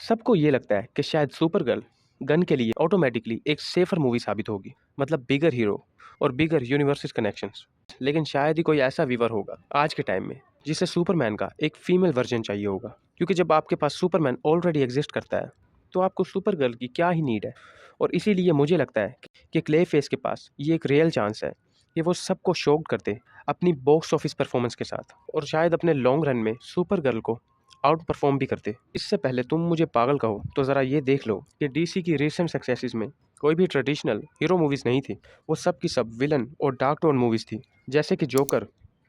सबको ये लगता है कि शायद सुपर गर्ल गन के लिए ऑटोमेटिकली एक सेफर मूवी साबित होगी, मतलब बिगर हीरो और बिगर यूनिवर्सेस कनेक्शंस। लेकिन शायद ही कोई ऐसा व्यूअर होगा आज के टाइम में जिसे सुपरमैन का एक फीमेल वर्जन चाहिए होगा, क्योंकि जब आपके पास सुपरमैन ऑलरेडी एग्जिस्ट करता है तो आपको सुपर गर्ल की क्या ही नीड है। और इसीलिए मुझे लगता है कि क्ले फेस के पास ये एक रियल चांस है कि वो सबको शॉक्ड करते अपनी बॉक्स ऑफिस परफॉर्मेंस के साथ, और शायद अपने लॉन्ग रन में सुपर गर्ल को आउट परफॉर्म भी करते। इससे पहले तुम मुझे पागल कहो तो ज़रा ये देख लो कि डीसी की रिसेंट सक्सेसेस में कोई भी ट्रेडिशनल हीरो मूवीज़ नहीं थी। वो सब की सब विलन और डार्क टोन मूवीज़ थी, जैसे कि joker,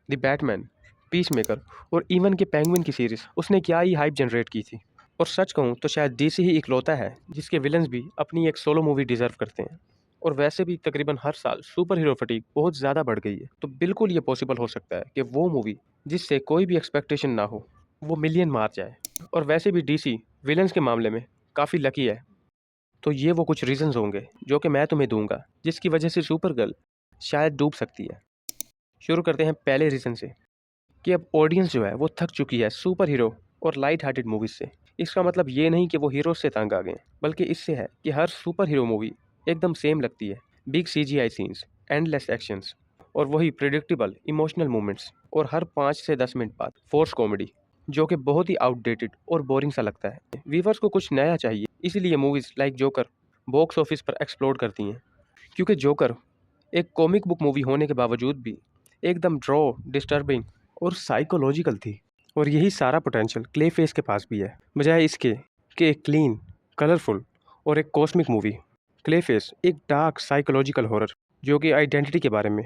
the Batman, peace maker और इवन के पेंगुइन की सीरीज़ उसने क्या ही हाइप जनरेट की थी। और सच कहूँ तो शायद डीसी ही इकलौता है जिसके विलन्स भी अपनी एक सोलो मूवी डिजर्व करते हैं। और वैसे भी तकरीबन हर साल सुपर हीरो फटीग बहुत ज़्यादा बढ़ गई है, तो बिल्कुल ये पॉसिबल हो सकता है कि वो मूवी जिससे कोई भी एक्सपेक्टेशन ना हो वो मिलियन मार जाए। और वैसे भी डीसी विलन्स के मामले में काफ़ी लकी है। तो ये वो कुछ रीजंस होंगे जो कि मैं तुम्हें दूंगा जिसकी वजह से सुपर गर्ल शायद डूब सकती है। शुरू करते हैं पहले रीज़न से कि अब ऑडियंस जो है वो थक चुकी है सुपर हीरो और लाइट हार्टेड मूवीज से। इसका मतलब ये नहीं कि वो हीरो से तंग आ गए, बल्कि इससे है कि हर सुपर हीरो मूवी एकदम सेम लगती है। Big CGI scenes, endless actions और वही प्रिडिक्टेबल इमोशनल मूवमेंट्स, और हर 5 से 10 मिनट बाद फोर्स कॉमेडी जो कि बहुत ही आउटडेटेड और बोरिंग सा लगता है। व्यूवर्स को कुछ नया चाहिए, इसीलिए movies like joker box office पर एक्सप्लोर करती हैं। क्योंकि जोकर एक कॉमिक बुक मूवी होने के बावजूद भी एकदम ड्रॉ, डिस्टर्बिंग और साइकोलॉजिकल थी। और यही सारा पोटेंशियल क्ले फेस के पास भी है, बजाय इसके कि एक क्लीन, कलरफुल और एक कॉस्मिक मूवी। क्ले फेस एक डार्क साइकोलॉजिकल हॉरर जो कि आइडेंटिटी के बारे में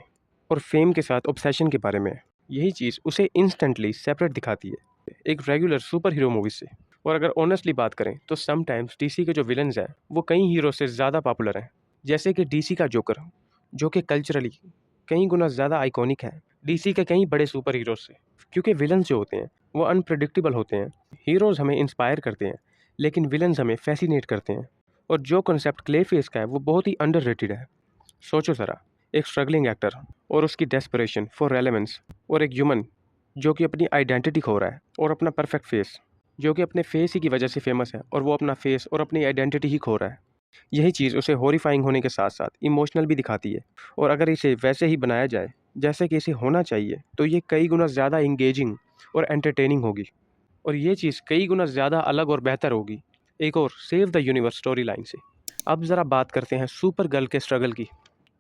और फेम के साथ ऑब्सेशन के बारे में है। यही चीज़ उसे इंस्टेंटली सेपरेट दिखाती है एक रेगुलर सुपर हीरो मूवी से। और अगर ऑनेस्टली बात करें तो समटाइम्स डीसी के जो विलन्स हैं वो कई हीरो से ज़्यादा पॉपुलर हैं, जैसे कि डीसी का जोकर जो कि कल्चरली कई गुना ज़्यादा आइकॉनिक है डीसी के कई बड़े सुपर हीरोज से। क्योंकि विलन्स जो होते हैं वो अनप्रिडिक्टेबल होते हैं। हीरोज़ हमें इंस्पायर करते हैं लेकिन विलन्स हमें फैसिनेट करते हैं। और जो कॉन्सेप्ट क्ले फेस का है वो बहुत ही अंडररेटेड है। सोचो ज़रा, एक स्ट्रगलिंग एक्टर और उसकी डेस्परेशन फॉर रेलेवेंस, और एक ह्यूमन जो कि अपनी आइडेंटिटी खो रहा है और अपना परफेक्ट फेस जो कि अपने फेस ही की वजह से फेमस है, और वो अपना फेस और अपनी आइडेंटिटी ही खो रहा है। यही चीज़ उसे हॉरिफाइंग होने के साथ साथ इमोशनल भी दिखाती है। और अगर इसे वैसे ही बनाया जाए जैसे कि इसे होना चाहिए तो ये कई गुना ज़्यादा इंगेजिंग और एंटरटेनिंग होगी। और ये चीज़ कई गुना ज़्यादा अलग और बेहतर होगी एक और save the universe story line से। अब ज़रा बात करते हैं सुपर गर्ल के स्ट्रगल की।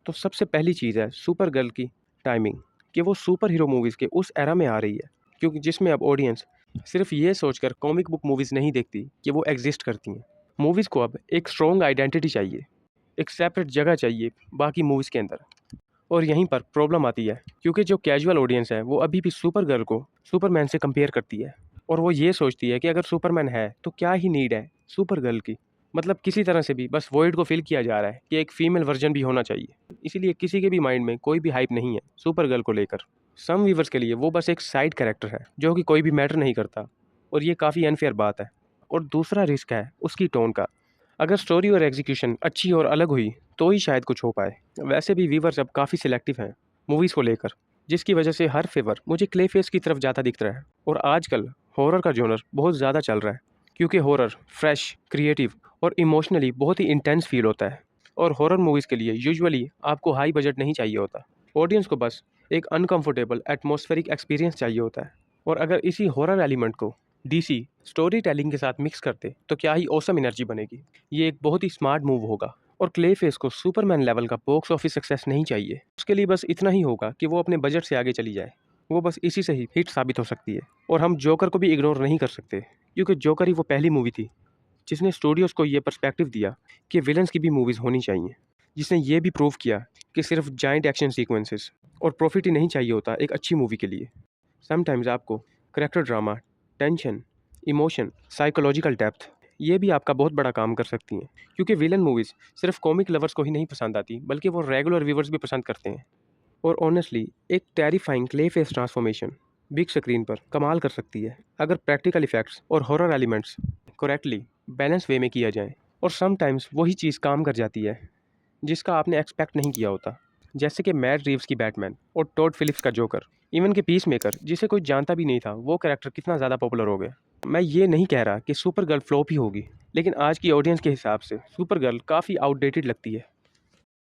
तो सबसे पहली चीज़ है सुपर गर्ल की टाइमिंग, कि वो सुपर हीरो मूवीज़ के उस एरा में आ रही है क्योंकि जिसमें अब ऑडियंस सिर्फ ये सोचकर कॉमिक बुक मूवीज़ नहीं देखती कि वो एग्जिस्ट करती हैं। मूवीज़ को अब एक स्ट्रॉन्ग आइडेंटिटी चाहिए, एक सेपरेट जगह चाहिए बाकी मूवीज़ के अंदर। और यहीं पर प्रॉब्लम आती है क्योंकि जो कैजुअल ऑडियंस है वो अभी भी सुपर गर्ल को सुपरमैन से कंपेयर करती है। और वो ये सोचती है कि अगर सुपरमैन है तो क्या ही नीड है सुपर गर्ल की। मतलब किसी तरह से भी बस वॉइड को फिल किया जा रहा है कि एक फीमेल वर्जन भी होना चाहिए। इसीलिए किसी के भी माइंड में कोई भी हाइप नहीं है सुपर गर्ल को लेकर। सम व्यूवर्स के लिए वो बस एक साइड कैरेक्टर है जो कि कोई भी मैटर नहीं करता, और ये काफ़ी अनफेयर बात है। और दूसरा रिस्क है उसकी टोन का। अगर स्टोरी और एग्जीक्यूशन अच्छी और अलग हुई तो ही शायद कुछ हो पाए। वैसे भी व्यूवर्स अब काफ़ी सिलेक्टिव हैं मूवीज़ को लेकर, जिसकी वजह से हर फेवर मुझे क्ले फेस की तरफ ज़्यादा दिख रहा है। और आजकल हॉरर का जॉनर बहुत ज़्यादा चल रहा है क्योंकि हॉरर फ्रेश, क्रिएटिव और इमोशनली बहुत ही इंटेंस फील होता है। और हॉरर मूवीज़ के लिए यूजुअली आपको हाई बजट नहीं चाहिए होता, ऑडियंस को बस एक अनकंफर्टेबल एटमॉस्फेरिक एक्सपीरियंस चाहिए होता है। और अगर इसी हॉरर एलिमेंट को डीसी स्टोरी टेलिंग के साथ मिक्स करते तो क्या ही ऑसम एनर्जी बनेगी। ये एक बहुत ही स्मार्ट मूव होगा। और क्ले फेस को सुपरमैन लेवल का बॉक्स ऑफिस सक्सेस नहीं चाहिए, उसके लिए बस इतना ही होगा कि वो अपने बजट से आगे चली जाए। वो बस इसी से ही हिट साबित हो सकती है। और हम जोकर को भी इग्नोर नहीं कर सकते क्योंकि जोकर ही वो पहली मूवी थी जिसने स्टूडियोज़ को ये पर्सपेक्टिव दिया कि विलन्स की भी मूवीज़ होनी चाहिए, जिसने ये भी प्रूव किया कि सिर्फ जाइंट एक्शन सीक्वेंसेस और प्रॉफिट ही नहीं चाहिए होता एक अच्छी मूवी के लिए। समटाइम्स आपको character drama, tension, emotion, psychological depth ये भी आपका बहुत बड़ा काम कर सकती हैं। क्योंकि विलन मूवीज़ सिर्फ कॉमिक लवर्स को ही नहीं पसंद आती बल्कि वो रेगुलर व्यूवर्स भी पसंद करते हैं। और ऑनेस्टली एक terrifying clay face transformation big screen पर कमाल कर सकती है अगर प्रैक्टिकल इफेक्ट्स और horror elements correctly balance way में किया जाए। और समटाइम्स वही चीज़ काम कर जाती है जिसका आपने एक्सपेक्ट नहीं किया होता, जैसे कि मैट रीव्स की बैटमैन और टॉड फिलिप्स का जोकर, इवन के पीस मेकर जिसे कोई जानता भी नहीं था वो कैरेक्टर कितना ज़्यादा पॉपुलर हो गया। मैं ये नहीं कह रहा कि सुपर गर्ल फ्लॉप ही होगी, लेकिन आज की ऑडियंस के हिसाब से सुपर गर्ल काफ़ी आउटडेटेड लगती है।